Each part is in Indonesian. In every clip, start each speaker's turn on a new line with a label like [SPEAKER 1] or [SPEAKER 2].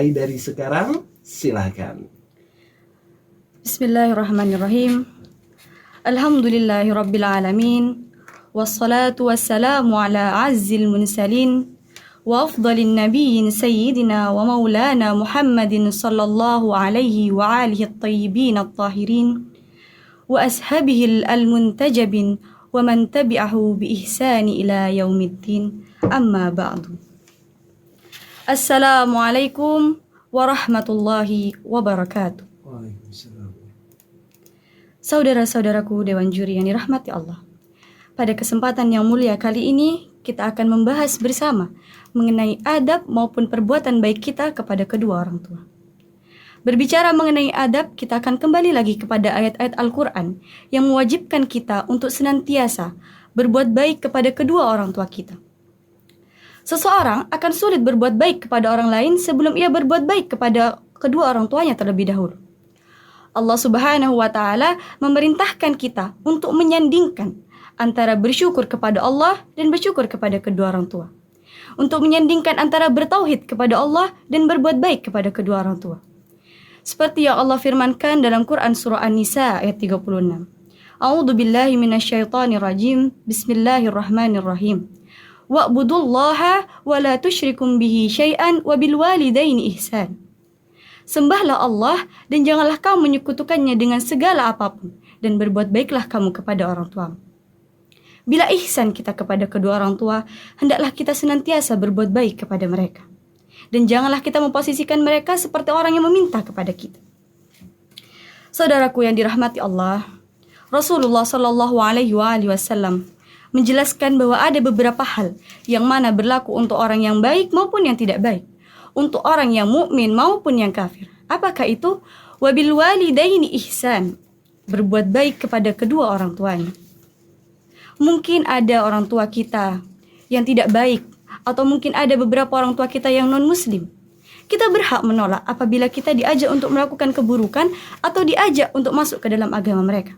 [SPEAKER 1] mulai dari sekarang, silakan.
[SPEAKER 2] Bismillahirrahmanirrahim. Alhamdulillahirabbil alamin. Wassalatu wassalamu ala azzil mursalin wa afdalin nabiyyin sayyidina wa maulana Muhammadin sallallahu alaihi wa alihi at-tayyibin at-tahirin wa ashabihi al-muntajabin wa man tabi'ahu bi ihsani ila yaumiddin. Amma ba'du. Assalamualaikum warahmatullahi wabarakatuh.
[SPEAKER 1] Waalaikumsalam.
[SPEAKER 2] Saudara-saudaraku Dewan Juri yang dirahmati Allah. Pada kesempatan yang mulia kali ini, kita akan membahas bersama mengenai adab maupun perbuatan baik kita kepada kedua orang tua. Berbicara mengenai adab, kita akan kembali lagi kepada ayat-ayat Al-Quran yang mewajibkan kita untuk senantiasa berbuat baik kepada kedua orang tua kita. Seseorang akan sulit berbuat baik kepada orang lain sebelum ia berbuat baik kepada kedua orang tuanya terlebih dahulu. Allah Subhanahu wa Ta'ala memerintahkan kita untuk menyandingkan antara bersyukur kepada Allah dan bersyukur kepada kedua orang tua. Untuk menyandingkan antara bertauhid kepada Allah dan berbuat baik kepada kedua orang tua. Seperti yang Allah firmankan dalam Quran surah An-Nisa ayat 36. A'udzu billahi minasyaitonir rajim. Bismillahirrahmanirrahim. Wa'budullaha wa la tusyrikum bihi syai'an wa bil walidaini ihsan. Sembahlah Allah dan janganlah kamu menyekutukannya dengan segala apapun dan berbuat baiklah kamu kepada orang tuamu. Bila ihsan kita kepada kedua orang tua, hendaklah kita senantiasa berbuat baik kepada mereka. Dan janganlah kita memposisikan mereka seperti orang yang meminta kepada kita. Saudaraku yang dirahmati Allah, Rasulullah Shallallahu Alaihi Wasallam menjelaskan bahwa ada beberapa hal yang mana berlaku untuk orang yang baik maupun yang tidak baik, untuk orang yang mukmin maupun yang kafir. Apakah itu? Wabil walidaini ihsan, berbuat baik kepada kedua orang tuanya. Mungkin ada orang tua kita yang tidak baik, atau mungkin ada beberapa orang tua kita yang non-muslim. Kita berhak menolak apabila kita diajak untuk melakukan keburukan atau diajak untuk masuk ke dalam agama mereka.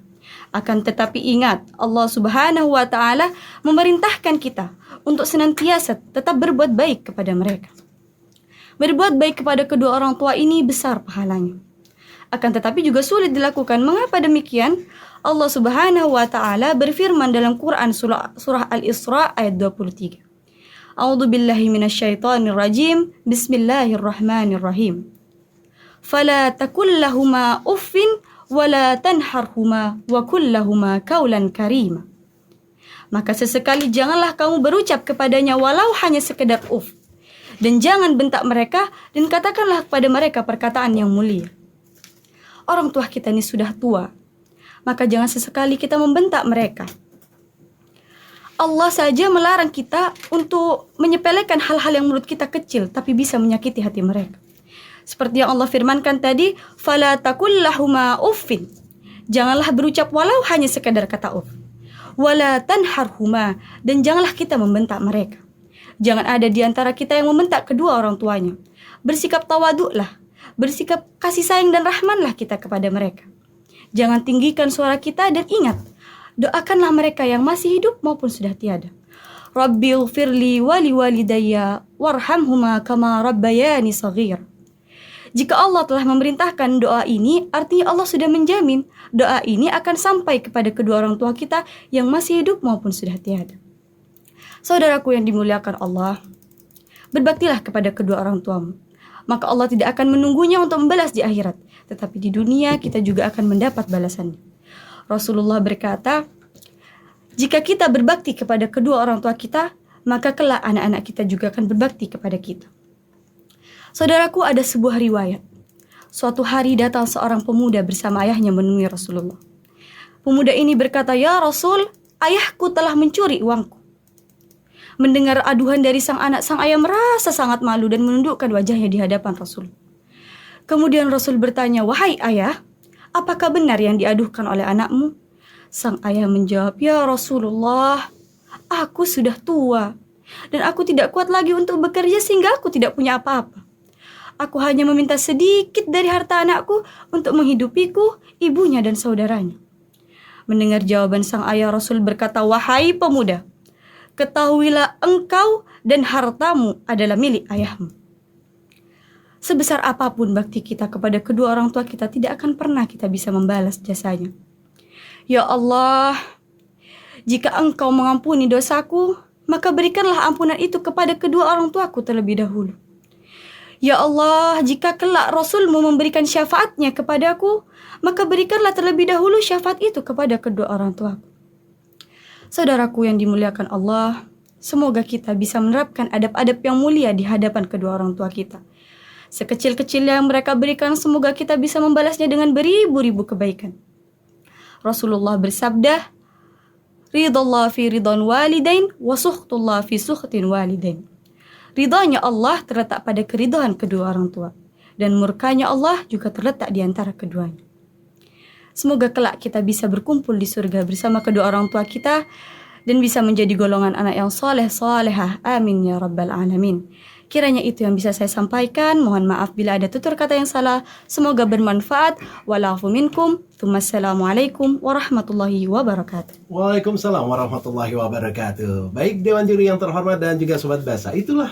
[SPEAKER 2] Akan tetapi ingat, Allah Subhanahu wa Ta'ala memerintahkan kita untuk senantiasa tetap berbuat baik kepada mereka. Berbuat baik kepada kedua orang tua ini besar pahalanya. Akan tetapi juga sulit dilakukan. Mengapa demikian? Allah Subhanahu wa Ta'ala berfirman dalam Quran surah Al-Isra ayat 23. A'udzu billahi minasyaitonir rajim. Bismillahirrahmanirrahim. Fala takul lahuma uffin wala tanharhuma wa qul lahuma qaulan karima. Maka sesekali janganlah kamu berucap kepadanya walau hanya sekedar uff. Dan jangan bentak mereka dan katakanlah kepada mereka perkataan yang mulia. Orang tua kita ini sudah tua, maka jangan sesekali kita membentak mereka. Allah saja melarang kita untuk menyepelekan hal-hal yang menurut kita kecil, tapi bisa menyakiti hati mereka. Seperti yang Allah firmankan tadi, fala takul lahuma uffin. Janganlah berucap walau hanya sekadar kata uff. Wala tanharhuma, dan janganlah kita membentak mereka. Jangan ada di antara kita yang membentak kedua orang tuanya. Bersikap tawaduklah, bersikap kasih sayang dan rahmanlah kita kepada mereka. Jangan tinggikan suara kita dan ingat, doakanlah mereka yang masih hidup maupun sudah tiada. Rabbighfirli wali walidayya warhamhuma kama rabbayani shaghir. Jika Allah telah memerintahkan doa ini, artinya Allah sudah menjamin doa ini akan sampai kepada kedua orang tua kita yang masih hidup maupun sudah tiada. Saudaraku yang dimuliakan Allah, berbaktilah kepada kedua orang tuamu. Maka Allah tidak akan menunggunya untuk membalas di akhirat, tetapi di dunia kita juga akan mendapat balasannya. Rasulullah berkata, jika kita berbakti kepada kedua orang tua kita, maka kelak anak-anak kita juga akan berbakti kepada kita. Saudaraku, ada sebuah riwayat. Suatu hari datang seorang pemuda bersama ayahnya menemui Rasulullah. Pemuda ini berkata, "Ya Rasul, ayahku telah mencuri uangku." Mendengar aduhan dari sang anak, sang ayah merasa sangat malu dan menundukkan wajahnya di hadapan Rasul. Kemudian Rasul bertanya, "Wahai ayah, apakah benar yang diaduhkan oleh anakmu?" Sang ayah menjawab, "Ya Rasulullah, aku sudah tua dan aku tidak kuat lagi untuk bekerja sehingga aku tidak punya apa-apa. Aku hanya meminta sedikit dari harta anakku untuk menghidupiku, ibunya dan saudaranya." Mendengar jawaban sang ayah, Rasul berkata, "Wahai pemuda, ketahuilah engkau dan hartamu adalah milik ayahmu." Sebesar apapun bakti kita kepada kedua orang tua kita, tidak akan pernah kita bisa membalas jasanya. Ya Allah, jika Engkau mengampuni dosaku, maka berikanlah ampunan itu kepada kedua orang tuaku terlebih dahulu. Ya Allah, jika kelak Rasul-Mu memberikan syafaatnya kepadaku, maka berikanlah terlebih dahulu syafaat itu kepada kedua orang tuaku. Saudaraku yang dimuliakan Allah, semoga kita bisa menerapkan adab-adab yang mulia di hadapan kedua orang tua kita. Sekecil-kecil yang mereka berikan, semoga kita bisa membalasnya dengan beribu-ribu kebaikan. Rasulullah bersabda, Ridallah fi ridhan walidain, wa sukhtullah fi sukhtin walidain. Ridhanya Allah terletak pada keridhaan kedua orang tua, dan murkanya Allah juga terletak di antara keduanya. Semoga kelak kita bisa berkumpul di surga bersama kedua orang tua kita, dan bisa menjadi golongan anak yang saleh-salehah. Amin ya rabbal alamin. Kiranya itu yang bisa saya sampaikan. Mohon maaf bila ada tutur kata yang salah. Semoga bermanfaat. Walafu minkum. Assalamualaikum warahmatullahi wabarakatuh.
[SPEAKER 1] Waalaikumsalam warahmatullahi wabarakatuh. Baik Dewan Juri yang terhormat dan juga Sobat Basa, itulah